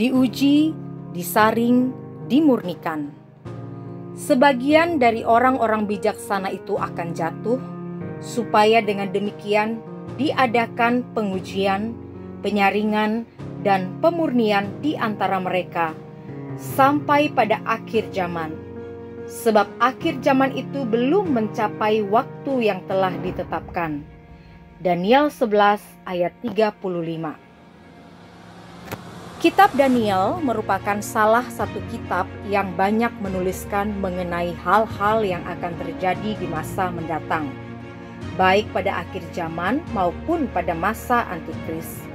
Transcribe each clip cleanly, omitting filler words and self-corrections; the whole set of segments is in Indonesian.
diuji, disaring, dimurnikan. Sebagian dari orang-orang bijaksana itu akan jatuh, supaya dengan demikian diadakan pengujian, penyaringan, dan pemurnian di antara mereka sampai pada akhir zaman. Sebab akhir zaman itu belum mencapai waktu yang telah ditetapkan. Daniel 11 ayat 35. Kitab Daniel merupakan salah satu kitab yang banyak menuliskan mengenai hal-hal yang akan terjadi di masa mendatang, baik pada akhir zaman maupun pada masa Antikris.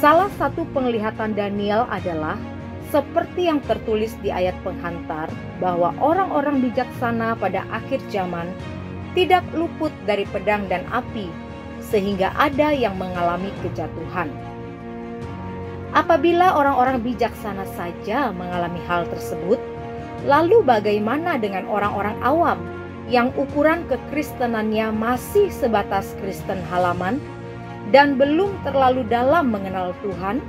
Salah satu penglihatan Daniel adalah seperti yang tertulis di ayat penghantar, bahwa orang-orang bijaksana pada akhir zaman tidak luput dari pedang dan api, sehingga ada yang mengalami kejatuhan. Apabila orang-orang bijaksana saja mengalami hal tersebut, lalu bagaimana dengan orang-orang awam yang ukuran kekristenannya masih sebatas Kristen halaman dan belum terlalu dalam mengenal Tuhan?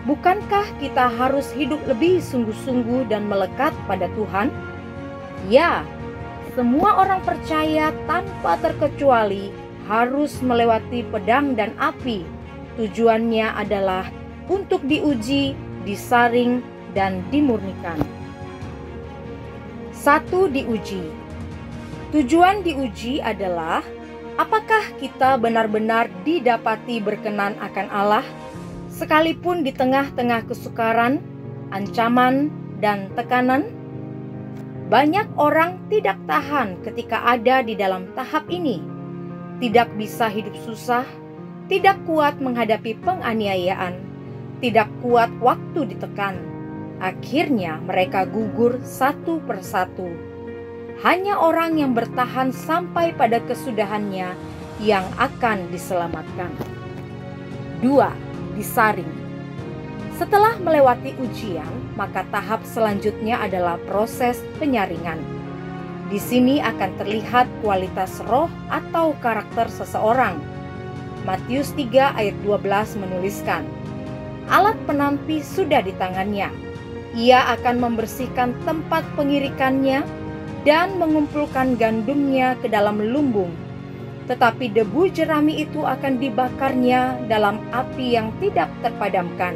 Bukankah kita harus hidup lebih sungguh-sungguh dan melekat pada Tuhan? Ya, semua orang percaya tanpa terkecuali harus melewati pedang dan api. Tujuannya adalah untuk diuji, disaring, dan dimurnikan. 1. Diuji. Tujuan diuji adalah apakah kita benar-benar didapati berkenan akan Allah, sekalipun di tengah-tengah kesukaran, ancaman, dan tekanan. Banyak orang tidak tahan ketika ada di dalam tahap ini, tidak bisa hidup susah, tidak kuat menghadapi penganiayaan, tidak kuat waktu ditekan. Akhirnya mereka gugur satu persatu. Hanya orang yang bertahan sampai pada kesudahannya yang akan diselamatkan. 2. Disaring. Setelah melewati ujian, maka tahap selanjutnya adalah proses penyaringan. Di sini akan terlihat kualitas roh atau karakter seseorang. Matius 3 ayat 12 menuliskan, alat penampi sudah di tangannya. Ia akan membersihkan tempat pengirikannya dan mengumpulkan gandumnya ke dalam lumbung. Tetapi debu jerami itu akan dibakarnya dalam api yang tidak terpadamkan.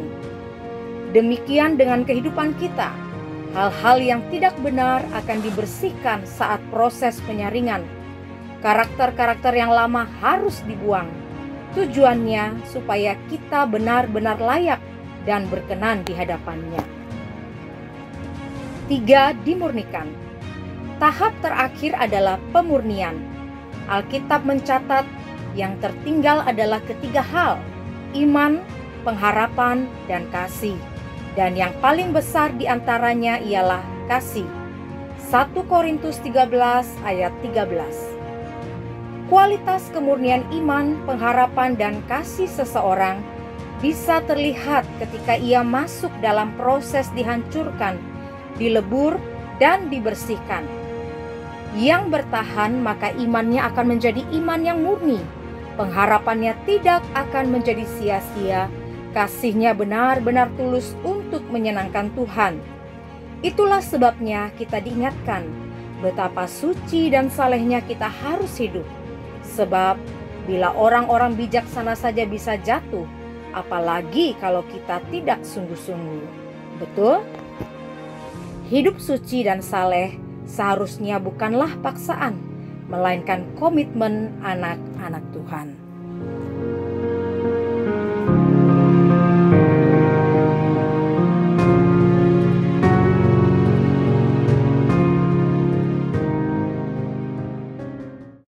Demikian dengan kehidupan kita. Hal-hal yang tidak benar akan dibersihkan saat proses penyaringan. Karakter-karakter yang lama harus dibuang. Tujuannya supaya kita benar-benar layak dan berkenan di hadapannya. 3. Dimurnikan. Tahap terakhir adalah pemurnian. Alkitab mencatat yang tertinggal adalah ketiga hal: iman, pengharapan, dan kasih. Dan yang paling besar di antaranya ialah kasih. 1 Korintus 13 ayat 13. Kualitas kemurnian iman, pengharapan, dan kasih seseorang bisa terlihat ketika ia masuk dalam proses dihancurkan, dilebur, dan dibersihkan. Yang bertahan, maka imannya akan menjadi iman yang murni. Pengharapannya tidak akan menjadi sia-sia. Kasihnya benar-benar tulus untuk menyenangkan Tuhan. Itulah sebabnya kita diingatkan betapa suci dan salehnya kita harus hidup. Sebab bila orang-orang bijaksana saja bisa jatuh, apalagi kalau kita tidak sungguh-sungguh. Betul? Hidup suci dan saleh seharusnya bukanlah paksaan, melainkan komitmen anak-anak Tuhan.